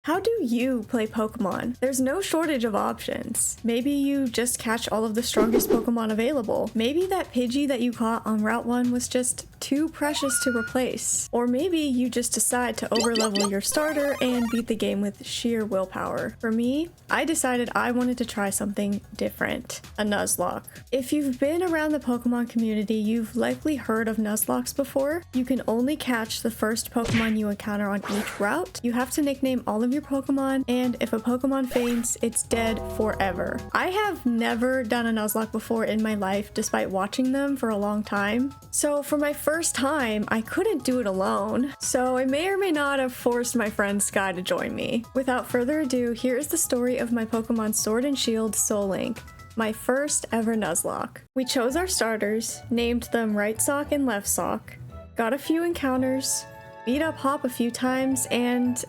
How do you play Pokemon? There's no shortage of options. Maybe you just catch all of the strongest Pokemon available. Maybe that Pidgey that you caught on Route 1 was just too precious to replace. Or maybe you just decide to overlevel your starter and beat the game with sheer willpower. For me, I decided I wanted to try something different. A Nuzlocke. If you've been around the Pokemon community, you've likely heard of Nuzlockes before. You can only catch the first Pokemon you encounter on each route. You have to nickname all of your Pokemon, and if a Pokemon faints, it's dead forever. I have never done a Nuzlocke before in my life, despite watching them for a long time. So for my first time, I couldn't do it alone. So I may or may not have forced my friend Sky to join me. Without further ado, here is the story of my Pokemon Sword and Shield Soul Link, my first ever Nuzlocke. We chose our starters, named them Right Sock and Left Sock, got a few encounters, beat up Hop a few times, and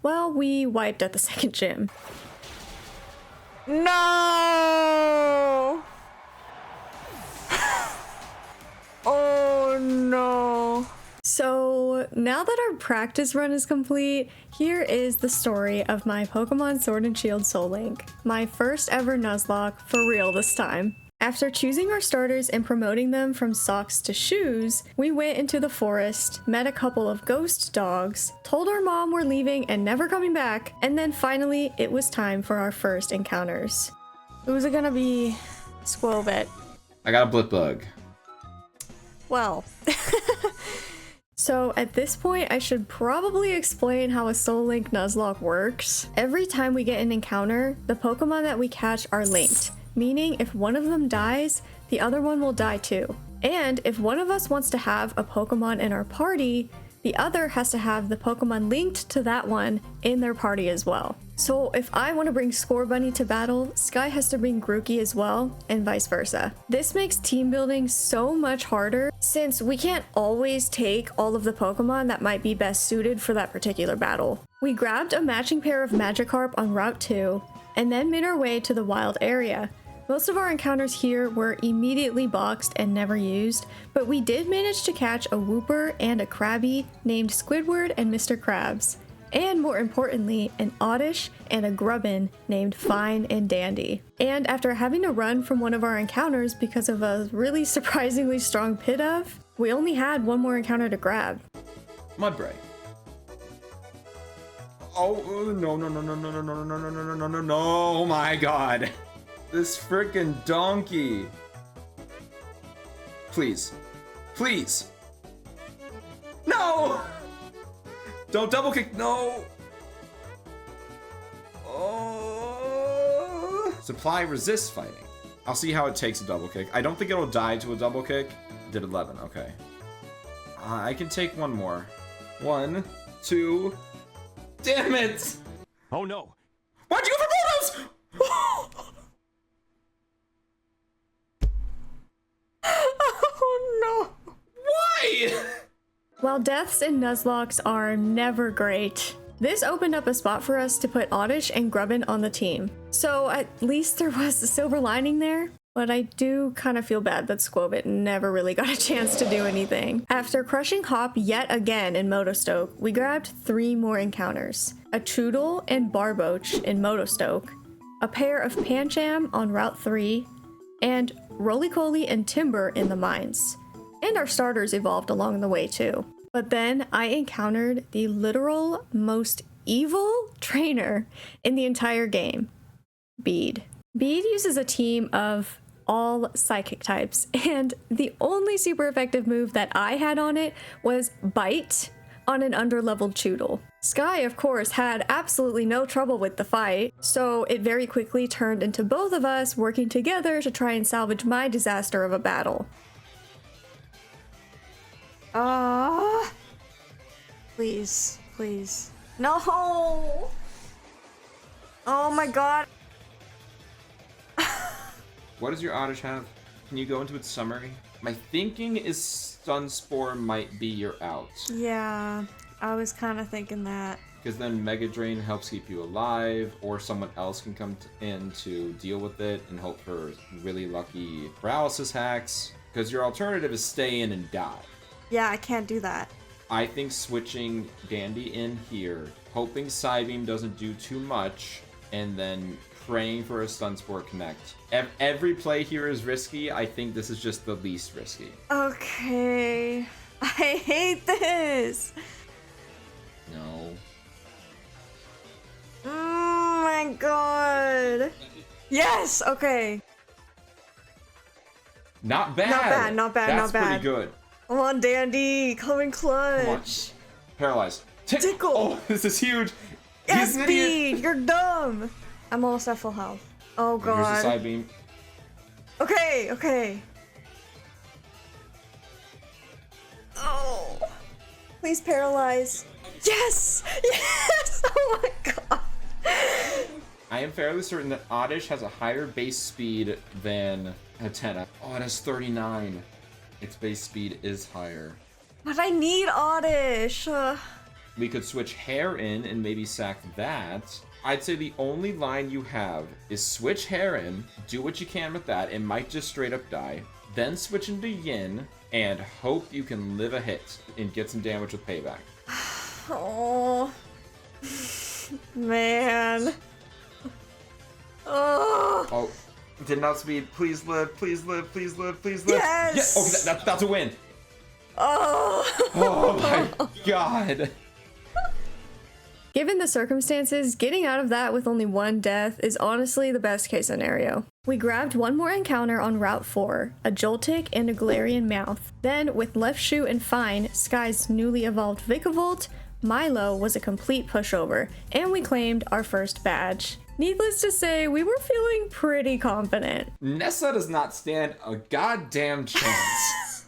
well, we wiped at the second gym. No! Oh no. So now that our practice run is complete, here is the story of my Pokemon Sword and Shield Soul Link. My first ever Nuzlocke, for real this time. After choosing our starters and promoting them from socks to shoes, we went into the forest, met a couple of ghost dogs, told our mom we're leaving and never coming back, and then finally it was time for our first encounters. Who's it gonna be? Skwovet. I got a blipbug. Well, so at this point I should probably explain how a Soul Link Nuzlocke works. Every time we get an encounter, the Pokemon that we catch are linked. Meaning if one of them dies, the other one will die too. And if one of us wants to have a Pokemon in our party, the other has to have the Pokemon linked to that one in their party as well. So if I want to bring Scorbunny to battle, Sky has to bring Grookey as well, and vice versa. This makes team building so much harder since we can't always take all of the Pokemon that might be best suited for that particular battle. We grabbed a matching pair of Magikarp on Route 2, and then made our way to the wild area. Most of our encounters here were immediately boxed and never used, but we did manage to catch a Wooper and a Krabby named Squidward and Mr. Krabs, and more importantly, an Oddish and a Grubbin named Fine and Dandy. And after having to run from one of our encounters because of a really surprisingly strong Pidove, we only had one more encounter to grab. Mudbray. Oh, no, no, no, no, no, no, no, no, no, no, no, no, no, no, oh my god. This frickin' donkey. Please. Please. No! Don't double kick, no! Oh. Supply resists fighting. I'll see how it takes a double kick. I don't think it'll die to a double kick. Did 11, okay. I can take one more. 1, 2... Damn it! Oh no! Why'd you go for Bulldoze? Oh no! Why? While deaths in Nuzlockes are never great, this opened up a spot for us to put Oddish and Grubbin on the team. So at least there was a silver lining there. But I do kind of feel bad that Skwovet never really got a chance to do anything. After crushing Hop yet again in Motostoke, we grabbed 3 more encounters. A Choodle and Barboach in Motostoke, a pair of Pancham on Route 3, and Roly-Poly and Timber in the mines. And our starters evolved along the way too. But then I encountered the literal most evil trainer in the entire game, Bede. Bede uses a team of all psychic types, and the only super effective move that I had on it was Bite on an underleveled Choodle. Sky, of course, had absolutely no trouble with the fight, so it very quickly turned into both of us working together to try and salvage my disaster of a battle. Please, please. No! Oh my god. What does your Oddish have? Can you go into its summary? My thinking is Sunspore might be your out. Yeah, I was kind of thinking that. Because then Mega Drain helps keep you alive, or someone else can come in to deal with it and hope for really lucky paralysis hacks. Because your alternative is stay in and die. Yeah, I can't do that. I think switching Dandy in here, hoping Psybeam doesn't do too much, and then praying for a Stun Sport connect. Every play here is risky. I think this is just the least risky. Okay. I hate this. No. Oh my god. Yes, okay. Not bad. Not bad, not bad, That's not bad. pretty good. Come on, Dandy. Come in clutch. Come on. Paralyzed. Tickle. Oh, this is huge. Yes, He's an idiot. Speed. You're dumb. I'm almost at full health. Oh god. Here's the side beam. Okay, okay. Oh. Please paralyze. Yes! Yes! Oh my god. I am fairly certain that Oddish has a higher base speed than Hatena. Oh, it has 39. Its base speed is higher. But I need Oddish. We could switch Hair in and maybe sack that. I'd say the only line you have is switch Hair in, do what you can with that, it might just straight up die. Then switch into Yin, and hope you can live a hit and get some damage with Payback. Oh. Man. Oh. Oh, did not speed. Please live, please live, please live, please live. Yes! Yeah. Okay, that's a win. Oh. Oh my god. Given the circumstances, getting out of that with only one death is honestly the best case scenario. We grabbed one more encounter on Route 4, a Joltik and a Galarian Mouth. Then, with Left Shoe and Fine, Sky's newly evolved Vikavolt, Milo was a complete pushover, and we claimed our first badge. Needless to say, we were feeling pretty confident. Nessa does not stand a goddamn chance.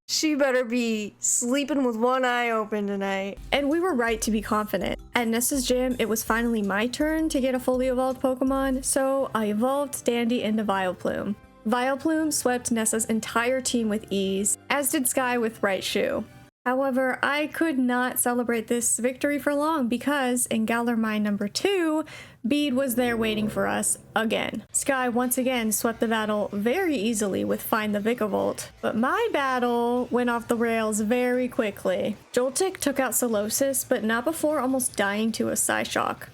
She better be sleeping with one eye open tonight. And we were right to be confident. At Nessa's gym, it was finally my turn to get a fully evolved Pokemon, so I evolved Dandy into Vileplume. Vileplume swept Nessa's entire team with ease, as did Sky with Right Shoe. However, I could not celebrate this victory for long because in Galar Mine number 2, Bede was there waiting for us again. Sky once again swept the battle very easily with Find the Vikavolt, but my battle went off the rails very quickly. Joltik took out Solosis, but not before almost dying to a Psyshock.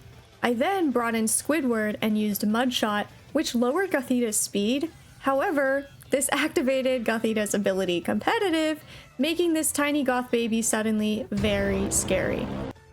I then brought in Squidward and used Mudshot, which lowered Gothita's speed. However, this activated Gothita's ability Competitive, making this tiny goth baby suddenly very scary.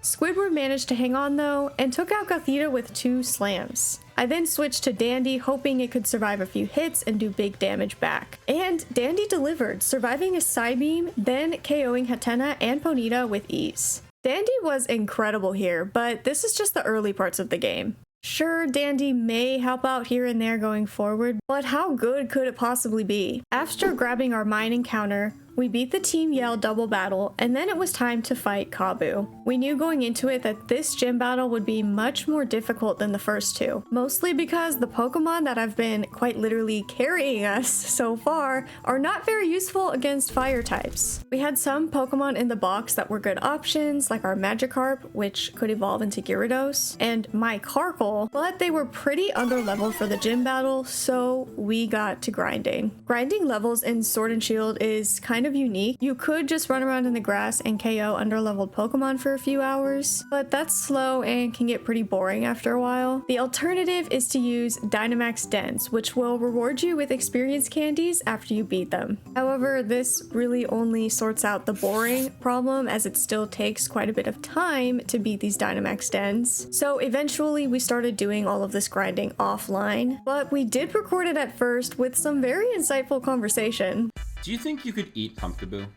Squidward managed to hang on though, and took out Gothita with 2 slams. I then switched to Dandy, hoping it could survive a few hits and do big damage back. And Dandy delivered, surviving a Psybeam, then KOing Hatena and Ponyta with ease. Dandy was incredible here, but this is just the early parts of the game. Sure, Dandy may help out here and there going forward, but how good could it possibly be? After grabbing our mine encounter, we beat the Team Yell double battle, and then it was time to fight Kabu. We knew going into it that this gym battle would be much more difficult than the first 2, mostly because the Pokemon that have been quite literally carrying us so far are not very useful against fire types. We had some Pokemon in the box that were good options, like our Magikarp, which could evolve into Gyarados, and my Carkle, but they were pretty underleveled for the gym battle, so we got to grinding. Grinding levels in Sword and Shield is kind of unique. You could just run around in the grass and KO underleveled Pokemon for a few hours, but that's slow and can get pretty boring after a while. The alternative is to use Dynamax Dens, which will reward you with experience candies after you beat them. However, this really only sorts out the boring problem, as it still takes quite a bit of time to beat these Dynamax Dens. So eventually we started doing all of this grinding offline, but we did record it at first with some very insightful conversation. Do you think you could eat Pumpkaboo?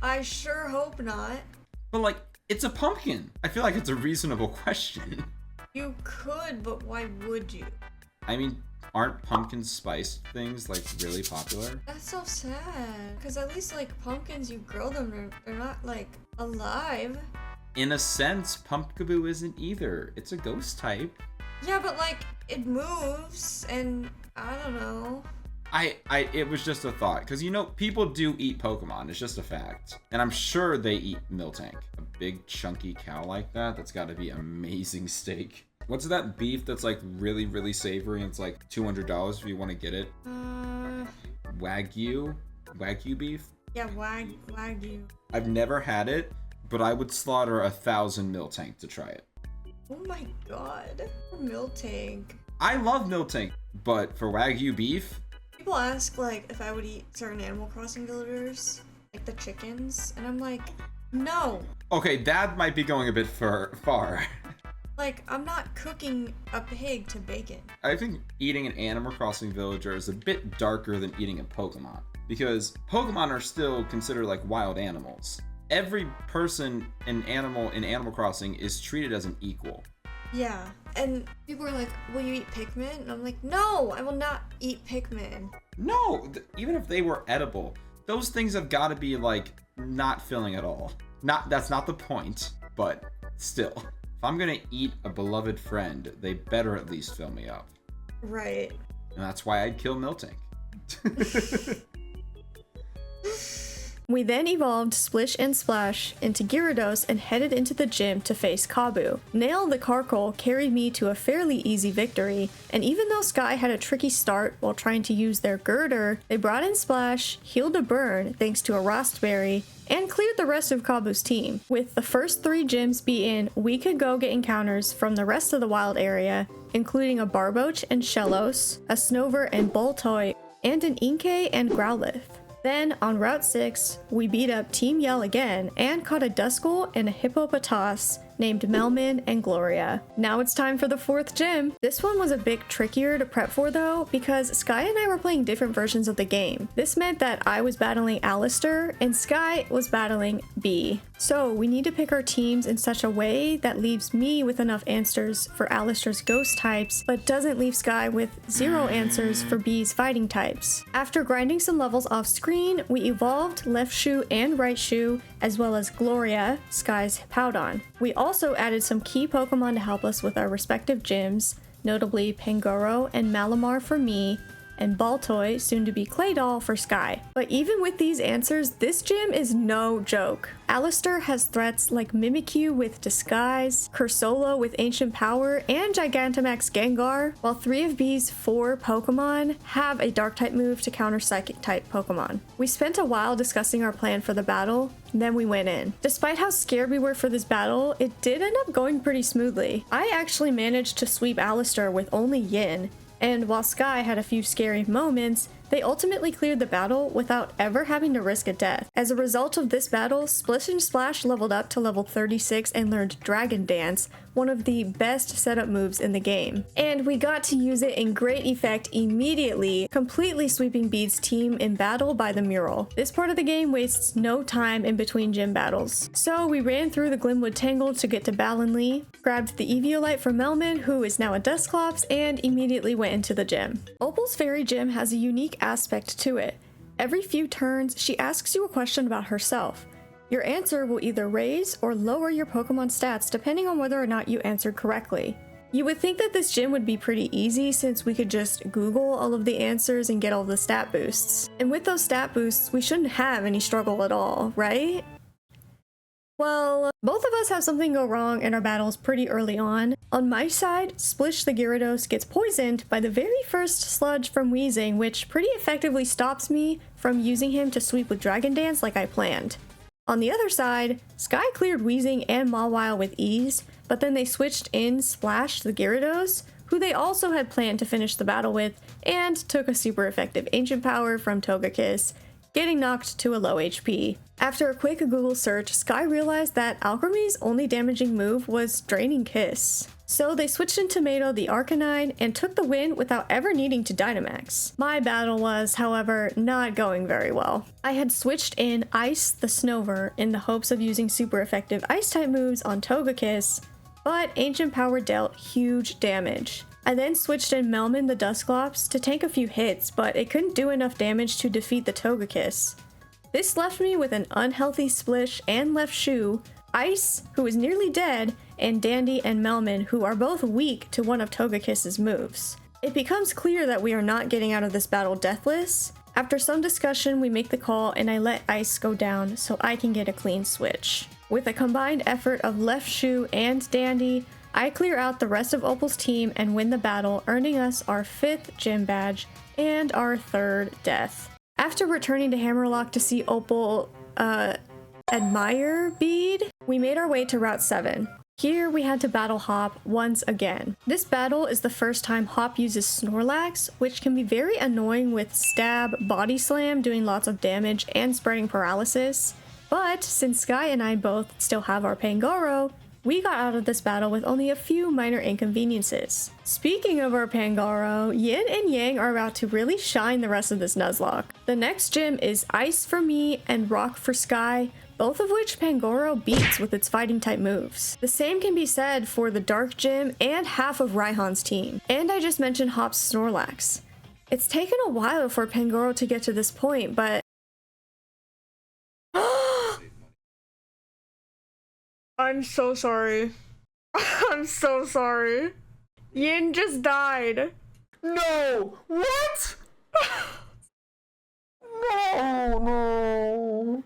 I sure hope not. But like, it's a pumpkin. I feel like it's a reasonable question. You could, but why would you? I mean, aren't pumpkin spice things like really popular? That's so sad. Because at least like pumpkins, you grow them, they're not like alive. In a sense, Pumpkaboo isn't either. It's a ghost type. Yeah, but like it moves and I don't know. It was just a thought, because you know, people do eat Pokemon, it's just a fact. And I'm sure they eat Miltank. A big chunky cow like that, that's gotta be amazing steak. What's that beef that's like really, really savory and it's like $200 if you want to get it? Wagyu? Wagyu beef? Yeah, Wagyu. I've never had it, but I would slaughter 1,000 Miltank to try it. Oh my god. Miltank. I love Miltank, but for Wagyu beef... People ask, like, if I would eat certain Animal Crossing villagers, like the chickens, and I'm like, no. Okay, that might be going a bit far. Like, I'm not cooking a pig to bacon. I think eating an Animal Crossing villager is a bit darker than eating a Pokemon, because Pokemon are still considered like wild animals. Every person in Animal Crossing is treated as an equal. Yeah, and people are like, will you eat Pikmin? And I'm like, no, I will not eat Pikmin. No, even if they were edible, those things have got to be like not filling at all. That's not the point, but still. If I'm gonna eat a beloved friend, they better at least fill me up. Right. And that's why I'd kill Miltank. We then evolved Splish and Splash into Gyarados and headed into the gym to face Kabu. Nail the Carkol carried me to a fairly easy victory, and even though Sky had a tricky start while trying to use their girder, they brought in Splash, healed a burn thanks to a Rostberry, and cleared the rest of Kabu's team. With the first 3 gyms beaten, we could go get encounters from the rest of the wild area, including a Barboach and Shellos, a Snover and Boltoy, and an Inkay and Growlithe. Then, on Route 6, we beat up Team Yell again and caught a Duskull and a Hippopotas named Melman and Gloria. Now it's time for the 4th gym. This one was a bit trickier to prep for though, because Sky and I were playing different versions of the game. This meant that I was battling Alistair and Sky was battling Bee. So we need to pick our teams in such a way that leaves me with enough answers for Alistair's ghost types, but doesn't leave Sky with 0 answers for Bee's fighting types. After grinding some levels off screen, we evolved Left Shoe and Right Shoe, as well as Gloria, Sky's Powdon. We also added some key Pokemon to help us with our respective gyms, notably Pangoro and Malamar for me, and Baltoy, soon to be Claydol, for Sky. But even with these answers, this gym is no joke. Alistair has threats like Mimikyu with Disguise, Cursolo with Ancient Power, and Gigantamax Gengar, while 3 of B's 4 Pokemon have a Dark-type move to counter Psychic-type Pokemon. We spent a while discussing our plan for the battle, then we went in. Despite how scared we were for this battle, it did end up going pretty smoothly. I actually managed to sweep Alistair with only Yin, and while Sky had a few scary moments, they ultimately cleared the battle without ever having to risk a death. As a result of this battle, Splish and Splash leveled up to level 36 and learned Dragon Dance, one of the best setup moves in the game. And we got to use it in great effect immediately, completely sweeping Bede's team in battle by the mural. This part of the game wastes no time in between gym battles. So we ran through the Glimwood Tangle to get to Ballinlee, grabbed the Eviolite from Melman, who is now a Dusclops, and immediately went into the gym. Opal's Fairy Gym has a unique aspect to it. Every few turns, she asks you a question about herself. Your answer will either raise or lower your Pokemon stats depending on whether or not you answered correctly. You would think that this gym would be pretty easy since we could just Google all of the answers and get all the stat boosts. And with those stat boosts, we shouldn't have any struggle at all, right? Well, both of us have something go wrong in our battles pretty early on. On my side, Splish the Gyarados gets poisoned by the very first sludge from Weezing, which pretty effectively stops me from using him to sweep with Dragon Dance like I planned. On the other side, Sky cleared Weezing and Mawile with ease, but then they switched in Splash the Gyarados, who they also had planned to finish the battle with, and took a super effective Ancient Power from Togekiss, getting knocked to a low HP. After a quick Google search, Sky realized that Alchemy's only damaging move was Draining Kiss. So they switched in Tomato the Arcanine and took the win without ever needing to Dynamax. My battle was, however, not going very well. I had switched in Ice the Snover in the hopes of using super effective Ice-type moves on Togekiss, but Ancient Power dealt huge damage. I then switched in Melman the Dusclops to tank a few hits, but it couldn't do enough damage to defeat the Togekiss. This left me with an unhealthy Splish and Left Shoe, Ice, who is nearly dead, and Dandy and Melman, who are both weak to one of Togekiss's moves. It becomes clear that we are not getting out of this battle deathless. After some discussion, we make the call and I let Ice go down so I can get a clean switch. With a combined effort of Left Shoe and Dandy, I clear out the rest of Opal's team and win the battle, earning us our 5th gym badge and our 3rd death. After returning to Hammerlock to see Opal, admire bead, we made our way to Route 7. Here we had to battle Hop once again. This battle is the first time Hop uses Snorlax, which can be very annoying with stab, body slam, doing lots of damage, and spreading paralysis. But since Sky and I both still have our Pangoro, we got out of this battle with only a few minor inconveniences. Speaking of our Pangoro, Yin and Yang are about to really shine the rest of this Nuzlocke. The next gym is Ice for me and Rock for Sky, both of which Pangoro beats with its fighting type moves. The same can be said for the Dark Gym and half of Raihan's team. And I just mentioned Hop's Snorlax. It's taken a while for Pangoro to get to this point, but I'm so sorry. I'm so sorry. Yin just died. No! What? No.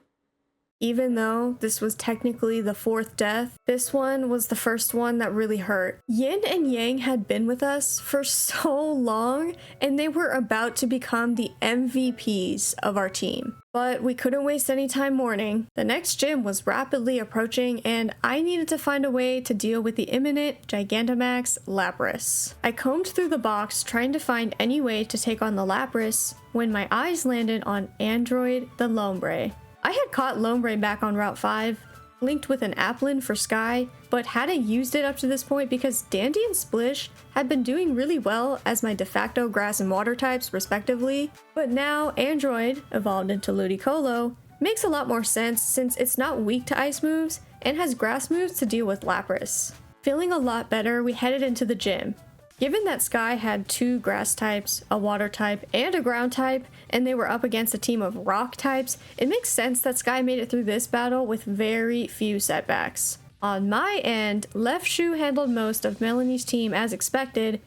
Even though this was technically the 4th death, this one was the first one that really hurt. Yin and Yang had been with us for so long, and they were about to become the MVPs of our team. But we couldn't waste any time mourning. The next gym was rapidly approaching, and I needed to find a way to deal with the imminent Gigantamax Lapras. I combed through the box trying to find any way to take on the Lapras when my eyes landed on Android the Lombre. I had caught Lombre back on Route 5, linked with an Applin for Sky, but hadn't used it up to this point because Dandy and Splish had been doing really well as my de facto grass and water types respectively. But now Android, evolved into Ludicolo, makes a lot more sense since it's not weak to ice moves and has grass moves to deal with Lapras. Feeling a lot better, we headed into the gym. Given that Sky had 2 grass types, a water type, and a ground type, and they were up against a team of rock types, it makes sense that Sky made it through this battle with very few setbacks. On my end, Left Shoe handled most of Melanie's team as expected,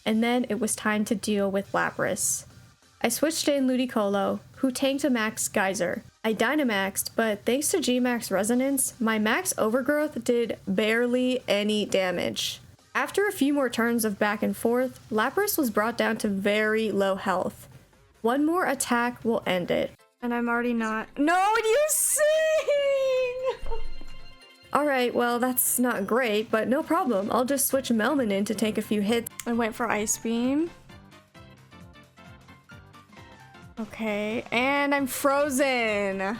and then it was time to deal with Lapras. I switched in Ludicolo, who tanked a max Geyser. I Dynamaxed, but thanks to G-Max Resonance, my max Overgrowth did barely any damage. After a few more turns of back and forth, Lapras was brought down to very low health. One more attack will end it. And I'm already not— No, you sing! Alright, well that's not great, but no problem. I'll just switch Melman in to take a few hits. I went for Ice Beam. Okay, and I'm frozen!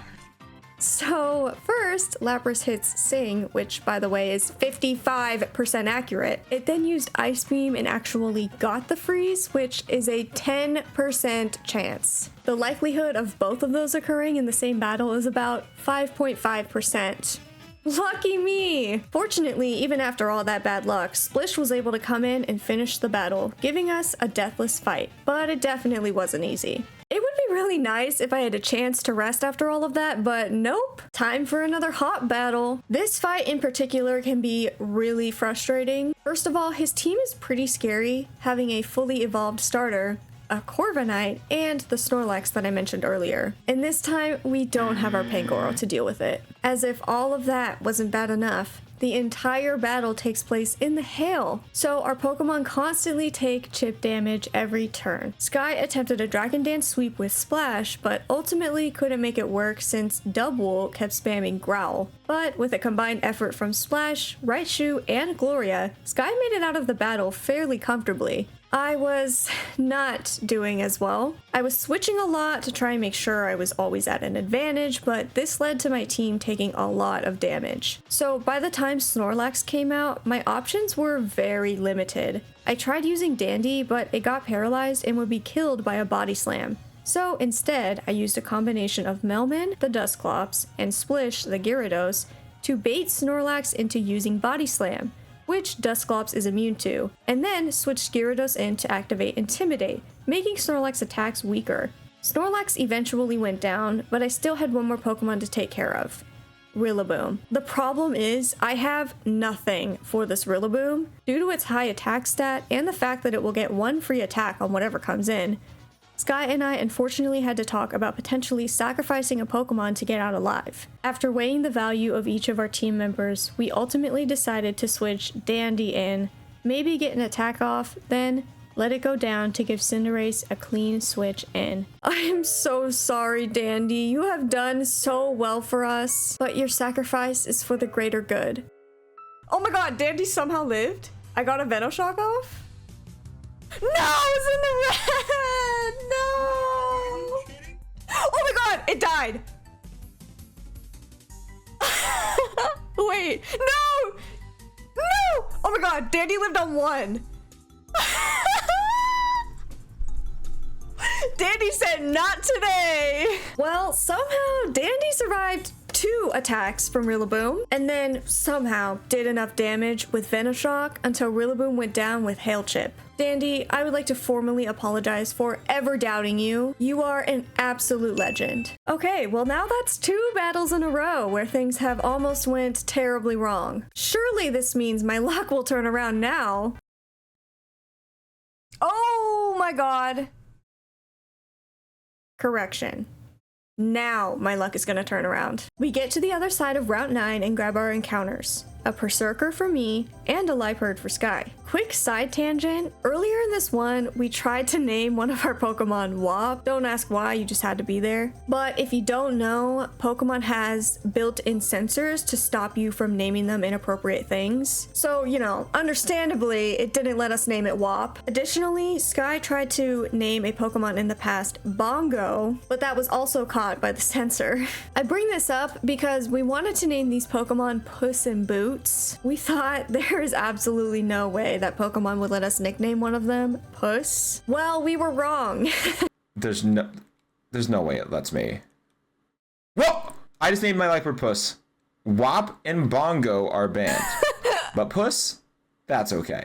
So first, Lapras hits Sing, which by the way is 55% accurate. It then used Ice Beam and actually got the freeze, which is a 10% chance. The likelihood of both of those occurring in the same battle is about 5.5%. Lucky me! Fortunately, even after all that bad luck, Splish was able to come in and finish the battle, giving us a deathless fight, but it definitely wasn't easy. It would be really nice if I had a chance to rest after all of that, but nope. Time for another Hop battle. This fight in particular can be really frustrating. First of all, his team is pretty scary, having a fully evolved starter, a Corviknight, and the Snorlax that I mentioned earlier. And this time, we don't have our Pangoro to deal with it. As if all of that wasn't bad enough, the entire battle takes place in the hail, so our Pokemon constantly take chip damage every turn. Sky attempted a Dragon Dance sweep with Splash, but ultimately couldn't make it work since Dubwool kept spamming Growl. But with a combined effort from Splash, Raichu, and Gloria, Sky made it out of the battle fairly comfortably. I was not doing as well. I was switching a lot to try and make sure I was always at an advantage, but this led to my team taking a lot of damage. So by the time Snorlax came out, my options were very limited. I tried using Dandy, but it got paralyzed and would be killed by a body slam. So instead, I used a combination of Melman, the Dusclops, and Splish, the Gyarados, to bait Snorlax into using body slam, which Dusclops is immune to, and then switched Gyarados in to activate Intimidate, making Snorlax attacks weaker. Snorlax eventually went down, but I still had one more Pokemon to take care of. Rillaboom. The problem is, I have nothing for this Rillaboom. Due to its high attack stat, and the fact that it will get one free attack on whatever comes in, Sky and I unfortunately had to talk about potentially sacrificing a Pokemon to get out alive. After weighing the value of each of our team members, we ultimately decided to switch Dandy in, maybe get an attack off, then Let it go down to give Cinderace a clean switch in. I am so sorry, Dandy. You have done so well for us, but your sacrifice is for the greater good. Oh my god, Dandy somehow lived? I got a Venoshock off? No, it's in the red! No! Oh my god, it died! Wait, no! No! Oh my god, Dandy lived on 1. Dandy said not today. Well, somehow Dandy survived 2 attacks from Rillaboom, and then somehow did enough damage with Venoshock until Rillaboom went down with Hail Chip. Dandy, I would like to formally apologize for ever doubting you. You are an absolute legend. Okay, well now that's 2 battles in a row where things have almost went terribly wrong. Surely this means my luck will turn around now. Oh my god. Correction. Now my luck is gonna turn around. We get to the other side of Route 9 and grab our encounters. A Berserker for me, and a Liepard for Sky. Quick side tangent, earlier in this one, we tried to name one of our Pokemon Wop. Don't ask why, you just had to be there. But if you don't know, Pokemon has built-in sensors to stop you from naming them inappropriate things. So, you know, understandably, it didn't let us name it Wop. Additionally, Sky tried to name a Pokemon in the past Bongo, but that was also caught by the sensor. I bring this up because we wanted to name these Pokemon Puss in Boots. We thought there is absolutely no way that Pokemon would let us nickname one of them Puss. Well, we were wrong. There's no way it lets me. Whoa! I just named my Liepard Puss. Wop and Bongo are banned. But Puss? That's okay.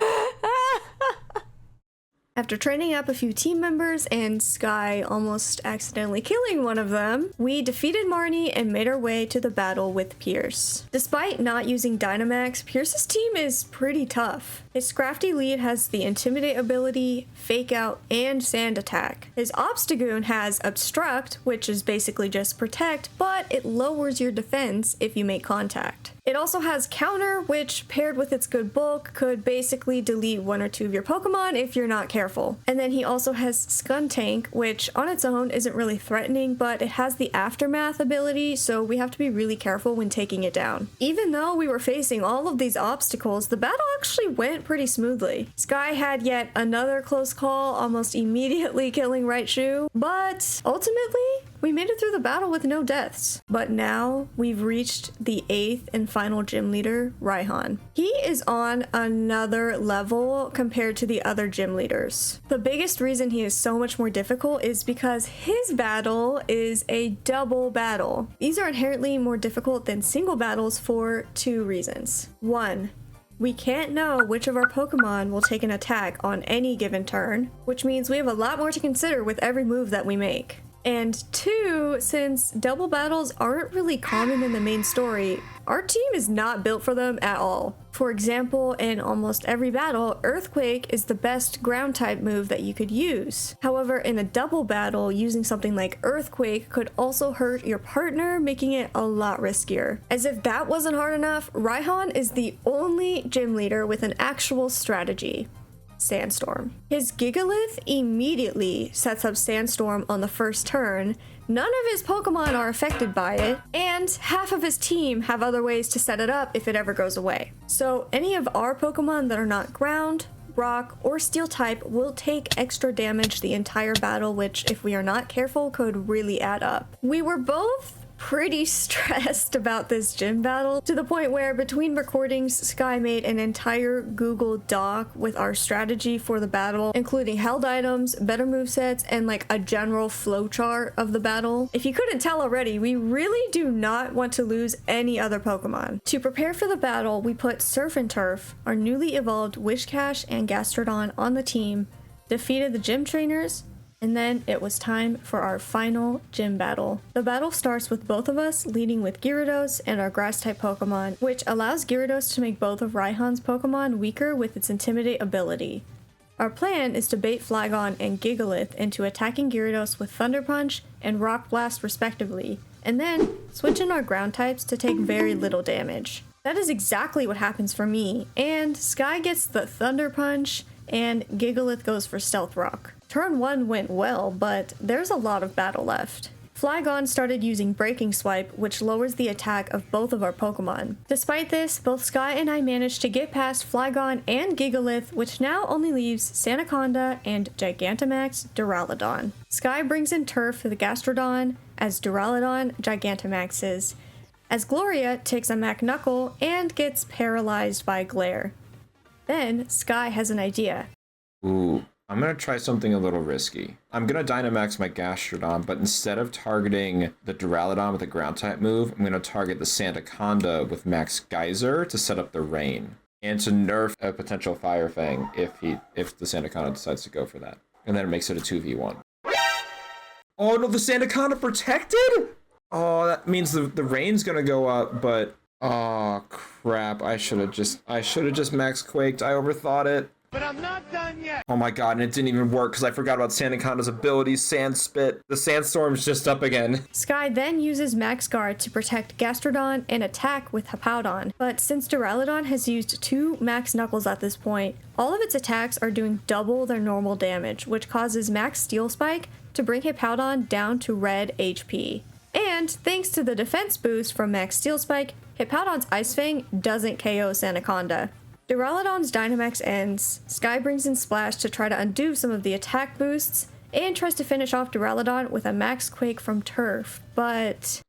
After training up a few team members and Sky almost accidentally killing one of them, we defeated Marnie and made our way to the battle with Piers. Despite not using Dynamax, Pierce's team is pretty tough. His crafty lead has the Intimidate ability, Fake Out, and Sand Attack. His Obstagoon has Obstruct, which is basically just Protect, but it lowers your defense if you make contact. It also has Counter, which paired with its good bulk could basically delete 1 or 2 of your Pokemon if you're not careful. And then he also has Skuntank, which on its own isn't really threatening, but it has the Aftermath ability, so we have to be really careful when taking it down. Even though we were facing all of these obstacles, the battle actually went pretty smoothly. Sky had yet another close call, almost immediately killing Raichu, but ultimately, we made it through the battle with no deaths. But now we've reached the 8th and final gym leader, Raihan. He is on another level compared to the other gym leaders. The biggest reason he is so much more difficult is because his battle is a double battle. These are inherently more difficult than single battles for 2 reasons. 1, we can't know which of our Pokemon will take an attack on any given turn, which means we have a lot more to consider with every move that we make. And 2, since double battles aren't really common in the main story, our team is not built for them at all. For example, in almost every battle, Earthquake is the best ground type move that you could use. However, in a double battle, using something like Earthquake could also hurt your partner, making it a lot riskier. As if that wasn't hard enough, Raihan is the only gym leader with an actual strategy. Sandstorm. His Gigalith immediately sets up Sandstorm on the first turn. None of his Pokemon are affected by it, and half of his team have other ways to set it up if it ever goes away. So any of our Pokemon that are not ground, rock, or steel type will take extra damage the entire battle, which if we are not careful could really add up. We were both pretty stressed about this gym battle to the point where between recordings, Sky made an entire Google Doc with our strategy for the battle, including held items, better movesets, and like a general flowchart of the battle. If you couldn't tell already, we really do not want to lose any other Pokemon. To prepare for the battle, we put Surf and Turf, our newly evolved Wishcash and Gastrodon, on the team, defeated the gym trainers, and then it was time for our final gym battle. The battle starts with both of us leading with Gyarados and our grass-type Pokemon, which allows Gyarados to make both of Raihan's Pokemon weaker with its Intimidate ability. Our plan is to bait Flygon and Gigalith into attacking Gyarados with Thunder Punch and Rock Blast respectively, and then switch in our ground types to take very little damage. That is exactly what happens for me, and Sky gets the Thunder Punch, and Gigalith goes for Stealth Rock. Turn 1 went well, but there's a lot of battle left. Flygon started using Breaking Swipe, which lowers the attack of both of our Pokemon. Despite this, both Sky and I managed to get past Flygon and Gigalith, which now only leaves Sandaconda and Gigantamax Duraludon. Sky brings in Turf for the Gastrodon, as Duraludon Gigantamaxes, as Gloria takes a Mac Knuckle and gets paralyzed by Glare. Then, Sky has an idea. Ooh, I'm gonna try something a little risky. I'm gonna Dynamax my Gastrodon, but instead of targeting the Duraludon with a ground-type move, I'm gonna target the Sandaconda with Max Geyser to set up the Rain. And to nerf a potential Fire Fang if the Sandaconda decides to go for that. And then it makes it a 2v1. Oh no, the Sandaconda protected? Oh, that means the Rain's gonna go up, but oh crap, I should have just Max Quaked. I overthought it. But I'm not done yet. Oh my god, and it didn't even work because I forgot about Sandaconda's abilities, Sand Spit. The Sandstorm's just up again. Sky then uses Max Guard to protect Gastrodon and attack with Hippowdon, but since Duraludon has used 2 Max Knuckles at this point, all of its attacks are doing double their normal damage, which causes Max Steel Spike to bring Hippowdon down to red HP. And thanks to the defense boost from Max Steel Spike, Hippowdon's Ice Fang doesn't KO Sandaconda. Duraludon's Dynamax ends, Sky brings in Splash to try to undo some of the attack boosts, and tries to finish off Duraludon with a Max Quake from Turf, but...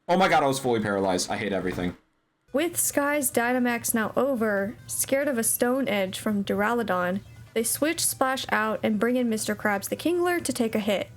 Oh my god, I was fully paralyzed. I hate everything. With Sky's Dynamax now over, scared of a Stone Edge from Duraludon, they switch Splash out and bring in Mr. Krabs the Kingler to take a hit.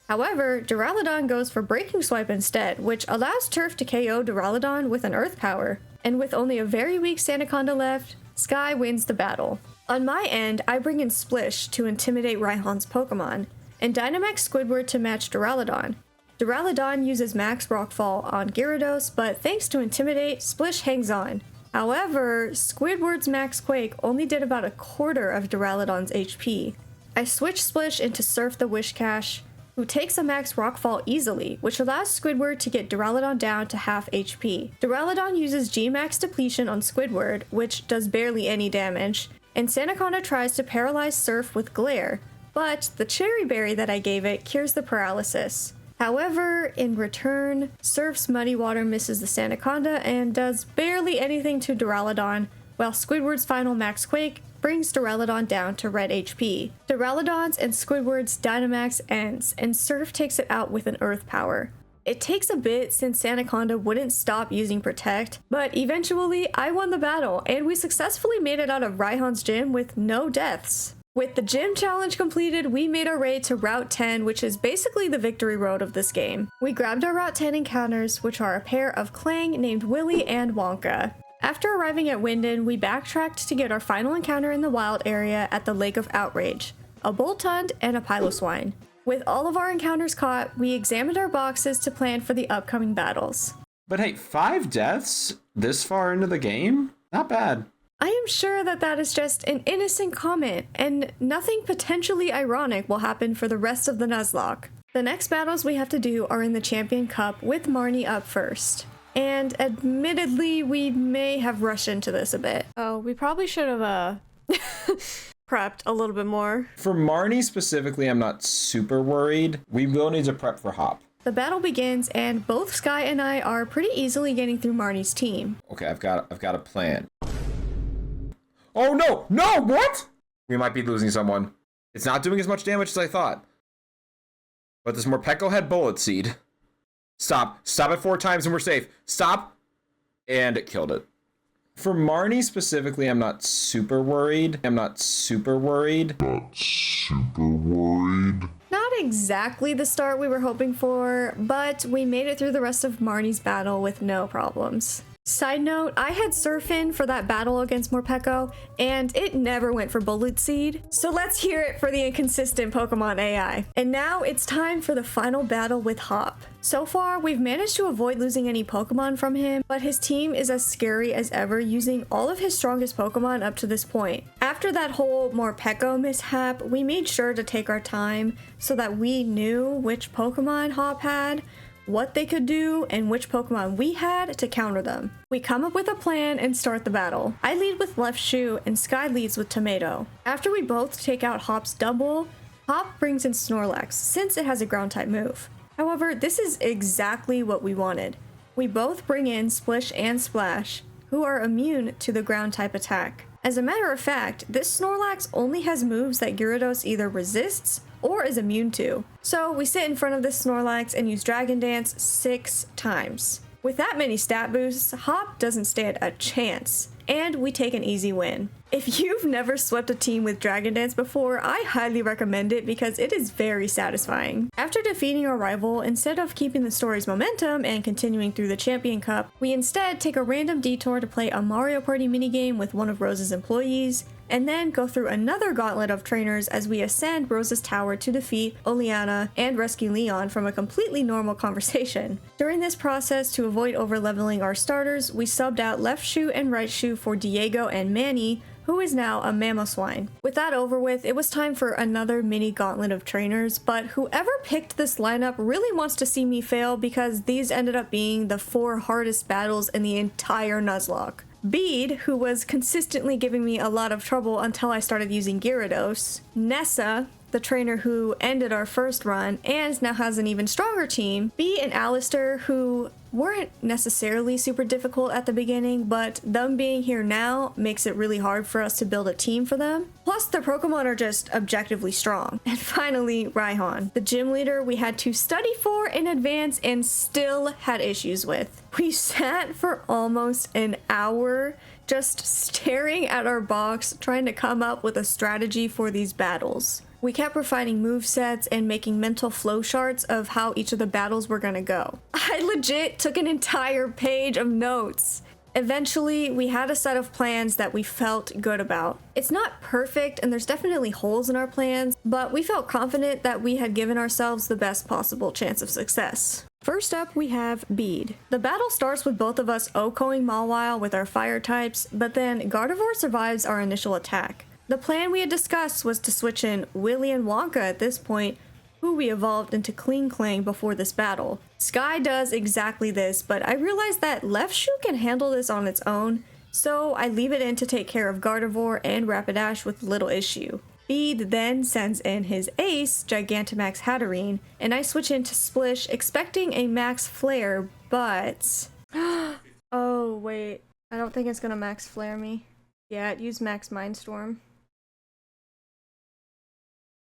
However, Duraludon goes for Breaking Swipe instead, which allows Turf to KO Duraludon with an Earth Power, and with only a very weak Sandaconda left, Sky wins the battle. On my end, I bring in Splish to intimidate Raihan's Pokemon, and Dynamax Squidward to match Duraludon. Duraludon uses Max Rockfall on Gyarados, but thanks to Intimidate, Splish hangs on. However, Squidward's Max Quake only did about a quarter of Duraludon's HP. I switch Splish into Surf the Wishcash, who takes a Max Rockfall easily, which allows Squidward to get Duraludon down to half HP. Duraludon uses G-Max Depletion on Squidward, which does barely any damage, and Sandaconda tries to paralyze Surf with Glare, but the Cherry Berry that I gave it cures the paralysis. However, in return, Surf's Muddy Water misses the Sandaconda and does barely anything to Duraludon, while Squidward's final Max Quake brings Duraludon down to red HP. Duraludon's and Squidward's Dynamax ends, and Surf takes it out with an Earth Power. It takes a bit since Sandaconda wouldn't stop using Protect, but eventually I won the battle, and we successfully made it out of Raihan's gym with no deaths. With the gym challenge completed, we made our way to Route 10, which is basically the victory road of this game. We grabbed our Route 10 encounters, which are a pair of Clang named Willy and Wonka. After arriving at Winden, we backtracked to get our final encounter in the wild area at the Lake of Outrage, a Boltund and a Piloswine. With all of our encounters caught, we examined our boxes to plan for the upcoming battles. But hey, 5 deaths this far into the game? Not bad. I am sure that that is just an innocent comment, and nothing potentially ironic will happen for the rest of the Nuzlocke. The next battles we have to do are in the Champion Cup, with Marnie up first. And admittedly, we may have rushed into this a bit. Oh, we probably should have, prepped a little bit more. For Marnie specifically, I'm not super worried. We will need to prep for Hop. The battle begins, and both Sky and I are pretty easily getting through Marnie's team. Okay, I've got a plan. Oh no! No! What? We might be losing someone. It's not doing as much damage as I thought. But this Morpeko had Bullet Seed. Stop. Stop it 4 times and we're safe. Stop. And it killed it. For Marnie specifically, I'm not super worried. Not exactly the start we were hoping for, but we made it through the rest of Marnie's battle with no problems. Side note, I had Surfin for that battle against Morpeko, and it never went for Bullet Seed, so let's hear it for the inconsistent Pokemon AI. And now it's time for the final battle with Hop. So far, we've managed to avoid losing any Pokemon from him, but his team is as scary as ever, using all of his strongest Pokemon up to this point. After that whole Morpeko mishap, we made sure to take our time so that we knew which Pokemon Hop had, what they could do, and which Pokemon we had to counter them. We come up with a plan and start the battle. I lead with Left Shoe and Sky leads with Tomato. After we both take out Hop's double, Hop brings in Snorlax since it has a ground type move. However, this is exactly what we wanted. We both bring in Splish and Splash, who are immune to the ground type attack. As a matter of fact, this Snorlax only has moves that Gyarados either resists or is immune to. So we sit in front of this Snorlax and use Dragon Dance 6 times. With that many stat boosts, Hop doesn't stand a chance, and we take an easy win. If you've never swept a team with Dragon Dance before, I highly recommend it because it is very satisfying. After defeating our rival, instead of keeping the story's momentum and continuing through the Champion Cup, we instead take a random detour to play a Mario Party minigame with one of Rose's employees, and then go through another gauntlet of trainers as we ascend Rose's tower to defeat Oleana and rescue Leon from a completely normal conversation. During this process, to avoid overleveling our starters, we subbed out Left Shoe and Right Shoe for Diego and Manny, who is now a Mamoswine. With that over with, it was time for another mini gauntlet of trainers, but whoever picked this lineup really wants to see me fail because these ended up being the 4 hardest battles in the entire Nuzlocke. Bede, who was consistently giving me a lot of trouble until I started using Gyarados, Nessa, the trainer who ended our first run and now has an even stronger team, Bee and Alistair, who weren't necessarily super difficult at the beginning, but them being here now makes it really hard for us to build a team for them. Plus, their Pokemon are just objectively strong. And finally, Raihan, the gym leader we had to study for in advance and still had issues with. We sat for almost an hour just staring at our box, trying to come up with a strategy for these battles. We kept refining movesets and making mental flowcharts of how each of the battles were gonna go. I legit took an entire page of notes. Eventually, we had a set of plans that we felt good about. It's not perfect and there's definitely holes in our plans, but we felt confident that we had given ourselves the best possible chance of success. First up, we have Bede. The battle starts with both of us OHKOing Mawile with our fire types, but then Gardevoir survives our initial attack. The plan we had discussed was to switch in Willy and Wonka at this point, who we evolved into Kling Kling before this battle. Sky does exactly this, but I realized that Left Shoe can handle this on its own, so I leave it in to take care of Gardevoir and Rapidash with little issue. Bede then sends in his ace, Gigantamax Hatterene, and I switch into Splish expecting a Max Flare, but... oh wait, I don't think it's gonna Max Flare me. Yeah, it used Max Mindstorm.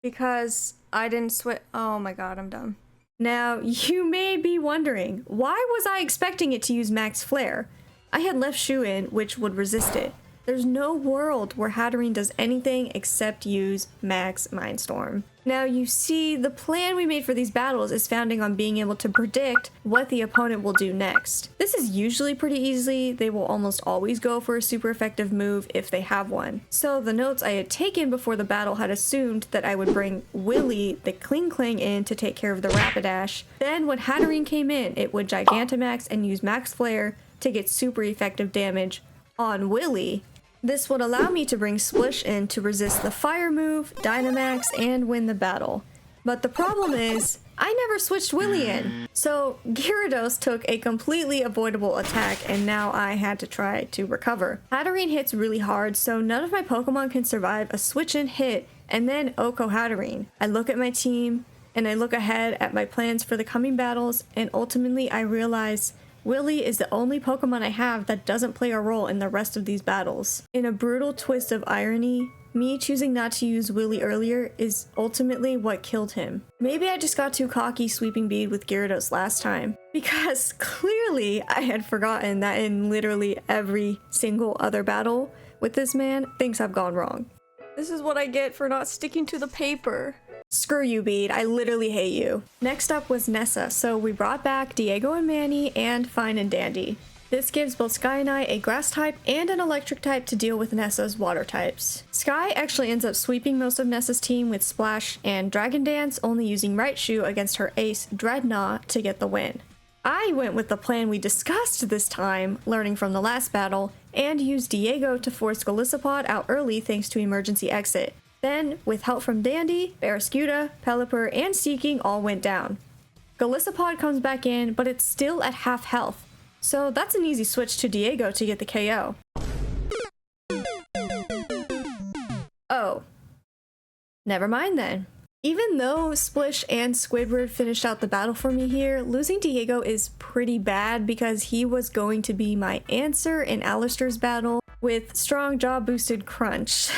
Because I didn't switch. Oh my god, I'm dumb. Now, you may be wondering, why was I expecting it to use Max Flare? I had Left Shoe in, which would resist it. There's no world where Hatterene does anything except use Max Mindstorm. Now, you see, the plan we made for these battles is founding on being able to predict what the opponent will do next. This is usually pretty easy. They will almost always go for a super effective move if they have one. So the notes I had taken before the battle had assumed that I would bring Willy, the Kling Kling, in to take care of the Rapidash. Then when Hatterene came in, it would Gigantamax and use Max Flare to get super effective damage on Willy. This would allow me to bring Splish in to resist the fire move, Dynamax, and win the battle. But the problem is, I never switched Willy in. So Gyarados took a completely avoidable attack and now I had to try to recover. Hatterene hits really hard, so none of my Pokemon can survive a switch in hit and then OHKO Hatterene. I look at my team and I look ahead at my plans for the coming battles, and ultimately I realize Willy is the only Pokemon I have that doesn't play a role in the rest of these battles. In a brutal twist of irony, me choosing not to use Willy earlier is ultimately what killed him. Maybe I just got too cocky sweeping Bede with Gyarados last time, because clearly I had forgotten that in literally every single other battle with this man, things have gone wrong. This is what I get for not sticking to the paper. Screw you, Bede. I literally hate you. Next up was Nessa, so we brought back Diego and Manny and Fine and Dandy. This gives both Sky and I a grass type and an electric type to deal with Nessa's water types. Sky actually ends up sweeping most of Nessa's team with Splash and Dragon Dance, only using Right Shoe against her ace Dreadnought to get the win. I went with the plan we discussed this time, learning from the last battle, and used Diego to force Golisopod out early thanks to emergency exit. Then, with help from Dandy, Barraskewda, Pelipper, and Seeking all went down. Golisopod comes back in, but it's still at half health. So that's an easy switch to Diego to get the KO. Oh. Never mind then. Even though Splish and Squidward finished out the battle for me here, losing Diego is pretty bad because he was going to be my answer in Alistair's battle with strong jaw boosted Crunch.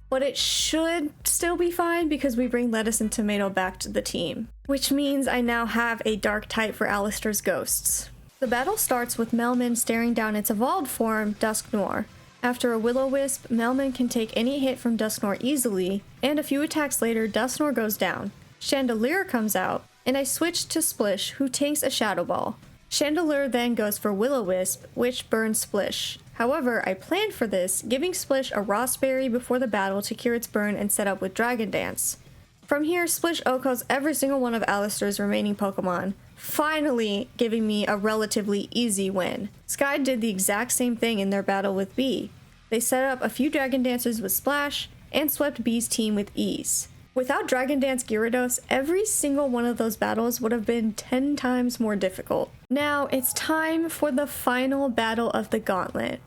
But it should still be fine because we bring Lettuce and Tomato back to the team, which means I now have a dark type for Alistair's ghosts. The battle starts with Melman staring down its evolved form, Dusknoir. After a Will-O-Wisp, Melman can take any hit from Dusknoir easily, and a few attacks later, Dusknoir goes down. Chandelier comes out, and I switch to Splish, who tanks a Shadow Ball. Chandelier then goes for Will-O-Wisp, which burns Splish. However, I planned for this, giving Splish a Raspberry before the battle to cure its burn and set up with Dragon Dance. From here, Splish OHKOs every single one of Alistair's remaining Pokemon, finally giving me a relatively easy win. Sky did the exact same thing in their battle with Bee. They set up a few Dragon Dancers with Splash, and swept Bee's team with ease. Without Dragon Dance Gyarados, every single one of those battles would have been 10 times more difficult. Now, it's time for the final battle of the gauntlet,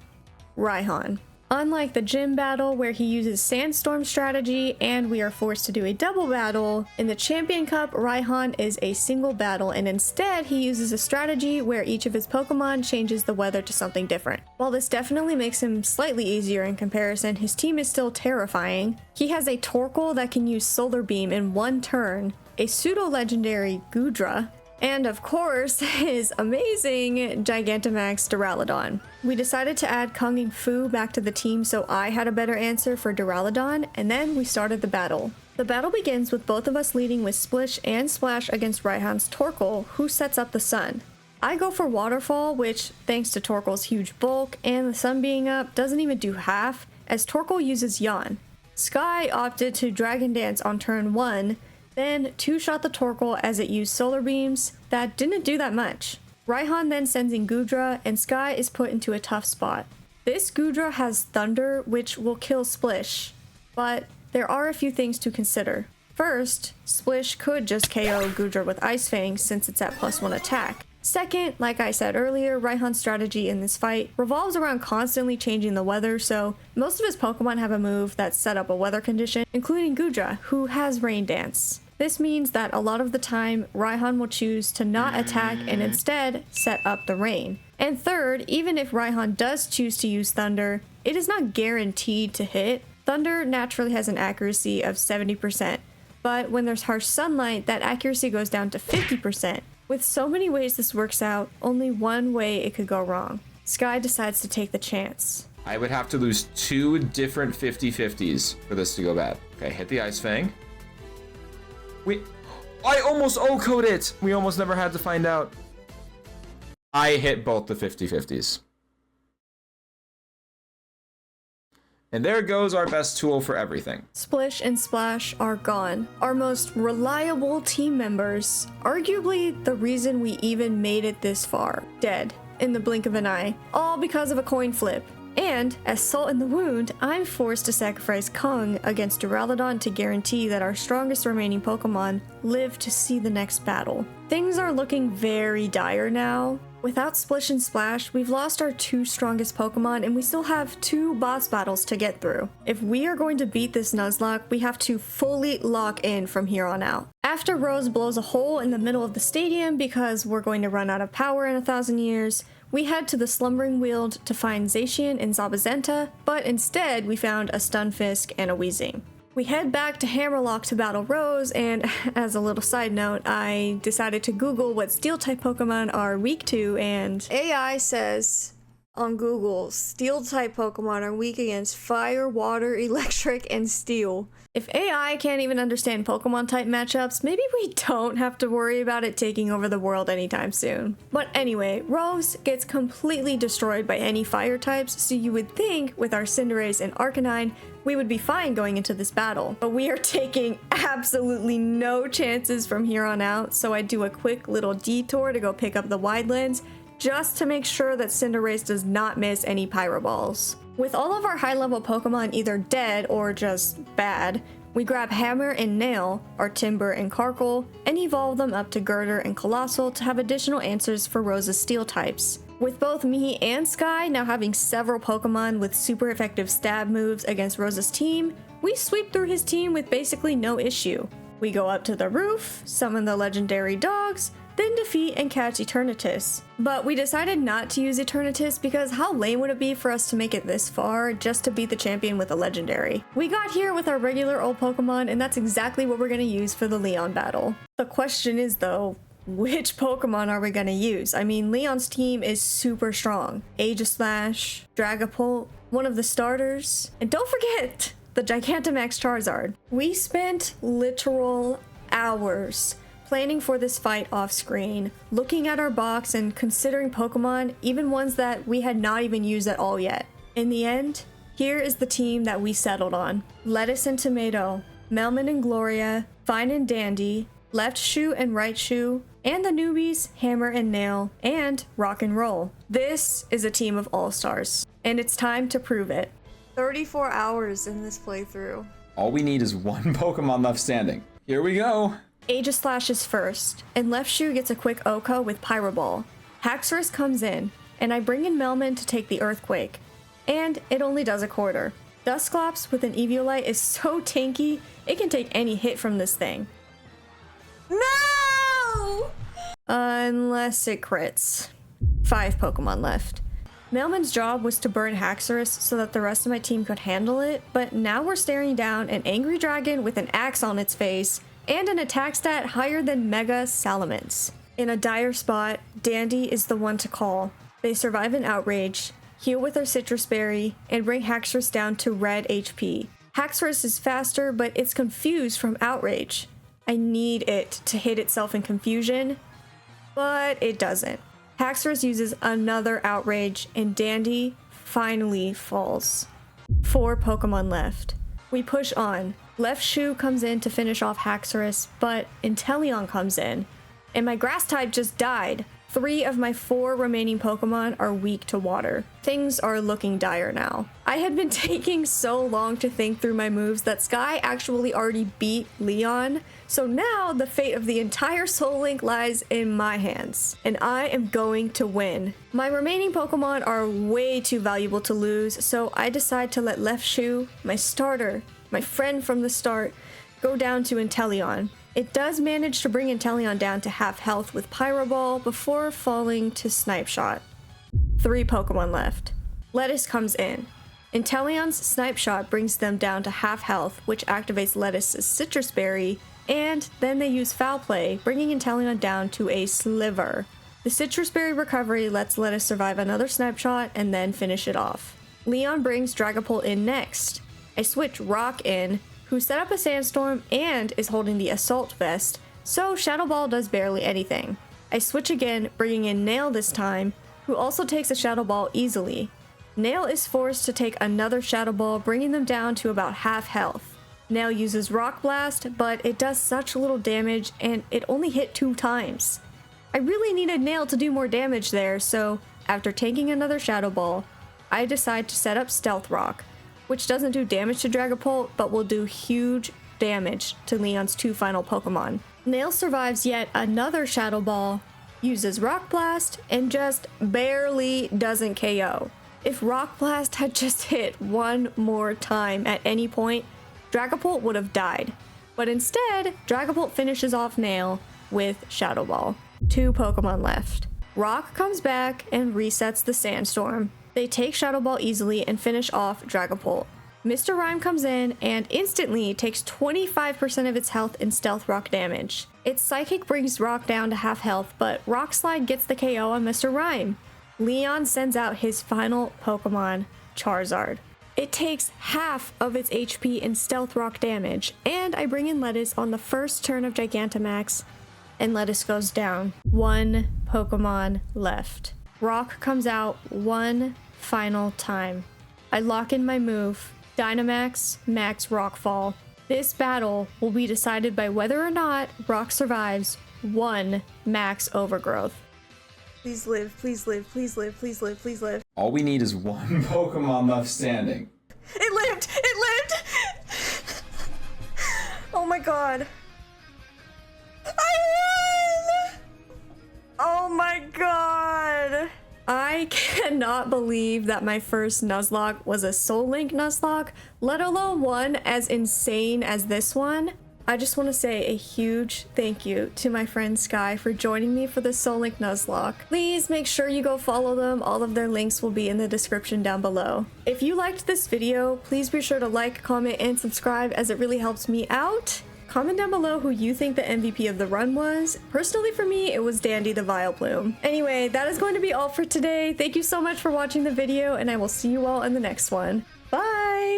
Raihan. Unlike the gym battle where he uses Sandstorm strategy and we are forced to do a double battle, in the Champion Cup, Raihan is a single battle and instead he uses a strategy where each of his Pokemon changes the weather to something different. While this definitely makes him slightly easier in comparison, his team is still terrifying. He has a Torkoal that can use Solar Beam in one turn, a pseudo-legendary Goodra, and of course, his amazing Gigantamax Duraludon. We decided to add Kung Fu back to the team so I had a better answer for Duraludon, and then we started the battle. The battle begins with both of us leading with Splish and Splash against Raihan's Torkoal, who sets up the sun. I go for Waterfall, which, thanks to Torkoal's huge bulk and the sun being up, doesn't even do half, as Torkoal uses Yawn. Sky opted to Dragon Dance on turn 1, then two-shot the Torkoal as it used Solar Beams. That didn't do that much. Raihan then sends in Goodra, and Sky is put into a tough spot. This Goodra has Thunder, which will kill Splish, but there are a few things to consider. First, Splish could just KO Goodra with Ice Fang since it's at +1 attack. Second, like I said earlier, Raihan's strategy in this fight revolves around constantly changing the weather, so most of his Pokemon have a move that set up a weather condition, including Goodra, who has Rain Dance. This means that a lot of the time, Raihan will choose to not attack and instead set up the rain. And third, even if Raihan does choose to use Thunder, it is not guaranteed to hit. Thunder naturally has an accuracy of 70%, but when there's harsh sunlight, that accuracy goes down to 50%. With so many ways this works out, only one way it could go wrong. Sky decides to take the chance. I would have to lose 2 different 50-50s for this to go bad. Okay, hit the Ice Fang. I almost O-code it! We almost never had to find out. I hit both the 50-50s. And there goes our best tool for everything. Splish and Splash are gone. Our most reliable team members, arguably the reason we even made it this far, dead in the blink of an eye, all because of a coin flip. And, as salt in the wound, I'm forced to sacrifice Kung against Duraludon to guarantee that our strongest remaining Pokemon live to see the next battle. Things are looking very dire now. Without Splish and Splash, we've lost our 2 strongest Pokemon and we still have 2 boss battles to get through. If we are going to beat this Nuzlocke, we have to fully lock in from here on out. After Rose blows a hole in the middle of the stadium because we're going to run out of power in 1,000 years, we head to the Slumbering Weald to find Zacian and Zabazenta, but instead we found a Stunfisk and a Weezing. We head back to Hammerlock to battle Rose, and as a little side note, I decided to Google what Steel-type Pokemon are weak to, and AI says on Google, Steel-type Pokemon are weak against Fire, Water, Electric, and Steel. If AI can't even understand Pokemon-type matchups, maybe we don't have to worry about it taking over the world anytime soon. But anyway, Rose gets completely destroyed by any fire types, so you would think with our Cinderace and Arcanine, we would be fine going into this battle. But we are taking absolutely no chances from here on out, so I do a quick little detour to go pick up the Wide Lens, just to make sure that Cinderace does not miss any Pyro Balls. With all of our high-level Pokemon either dead or just bad, We grab Hammer and Nail, our Timber and Carkle, and evolve them up to Girder and Colossal to have additional answers for Rose's Steel types. With both me and Sky now having several Pokemon with super effective stab moves against Rose's team, we sweep through his team with basically no issue. We go up to the roof, summon the legendary dogs, then defeat and catch Eternatus. But we decided not to use Eternatus because how lame would it be for us to make it this far just to beat the champion with a legendary? We got here with our regular old Pokemon, and that's exactly what we're going to use for the Leon battle. The question is though, which Pokemon are we going to use? I mean, Leon's team is super strong. Aegislash, Dragapult, one of the starters, and don't forget the Gigantamax Charizard. We spent literal hours planning for this fight off screen, looking at our box and considering Pokemon, even ones that we had not even used at all yet. In the end, here is the team that we settled on. Lettuce and Tomato, Melman and Gloria, Fine and Dandy, Left Shoe and Right Shoe, and the newbies, Hammer and Nail, and Rock and Roll. This is a team of all-stars, and it's time to prove it. 34 hours in this playthrough. All we need is one Pokemon left standing. Here we go. Aegislash is first, and Left Shoe gets a quick OHKO with Pyro Ball. Haxorus comes in, and I bring in Melman to take the Earthquake. And it only does a quarter. Dusclops with an Eviolite is so tanky, it can take any hit from this thing. No! Unless it crits. 5 Pokemon left. Melman's job was to burn Haxorus so that the rest of my team could handle it, but now we're staring down an angry dragon with an axe on its face and an attack stat higher than Mega Salamence. In a dire spot, Dandy is the one to call. They survive an outrage, heal with their Citrus Berry, and bring Haxorus down to red HP. Haxorus is faster, but it's confused from outrage. I need it to hit itself in confusion, but it doesn't. Haxorus uses another outrage, and Dandy finally falls. 4 Pokemon left. We push on. Left Shoe comes in to finish off Haxorus, but Inteleon comes in, and my grass type just died. 3 of my 4 remaining Pokemon are weak to water. Things are looking dire now. I had been taking so long to think through my moves that Sky actually already beat Leon, so now the fate of the entire Soul Link lies in my hands, and I am going to win. My remaining Pokemon are way too valuable to lose, so I decide to let Left Shoe, my starter, my friend from the start, go down to Inteleon. It does manage to bring Inteleon down to half health with Pyro Ball before falling to Snipe Shot. 3 Pokemon left. Lettuce comes in. Inteleon's Snipe Shot brings them down to half health, which activates Lettuce's Citrus Berry, and then they use Foul Play, bringing Inteleon down to a sliver. The Citrus Berry recovery lets Lettuce survive another Snipe Shot and then finish it off. Leon brings Dragapult in next. I switch Rock in, who set up a Sandstorm and is holding the Assault Vest, so Shadow Ball does barely anything. I switch again, bringing in Nail this time, who also takes a Shadow Ball easily. Nail is forced to take another Shadow Ball, bringing them down to about half health. Nail uses Rock Blast, but it does such little damage and it only hit 2 times. I really needed Nail to do more damage there, so after taking another Shadow Ball, I decide to set up Stealth Rock, which doesn't do damage to Dragapult, but will do huge damage to Leon's 2 final Pokemon. Nail survives yet another Shadow Ball, uses Rock Blast, and just barely doesn't KO. If Rock Blast had just hit one more time at any point, Dragapult would have died. But instead, Dragapult finishes off Nail with Shadow Ball. 2 Pokemon left. Rock comes back and resets the Sandstorm. They take Shadow Ball easily and finish off Dragapult. Mr. Rime comes in and instantly takes 25% of its health in Stealth Rock damage. Its Psychic brings Rock down to half health, but Rock Slide gets the KO on Mr. Rime. Leon sends out his final Pokemon, Charizard. It takes half of its HP in Stealth Rock damage, and I bring in Lettuce on the first turn of Gigantamax, and Lettuce goes down. 1 Pokemon left. Rock comes out one final time. I lock in my move, Dynamax, Max Rockfall. This battle will be decided by whether or not Rock survives 1 Max Overgrowth. Please live, please live, please live, please live, please live. All we need is one Pokemon left standing. It lived! It lived! god. I won! Oh my god. I cannot believe that my first Nuzlocke was a Soul Link Nuzlocke, let alone one as insane as this one. I just want to say a huge thank you to my friend Sky for joining me for the Soul Link Nuzlocke. Please make sure you go follow them. All of their links will be in the description down below. If you liked this video, please be sure to like, comment, and subscribe as it really helps me out. Comment down below who you think the MVP of the run was. Personally for me, it was Dandy the Vileplume. Anyway, that is going to be all for today. Thank you so much for watching the video, and I will see you all in the next one. Bye!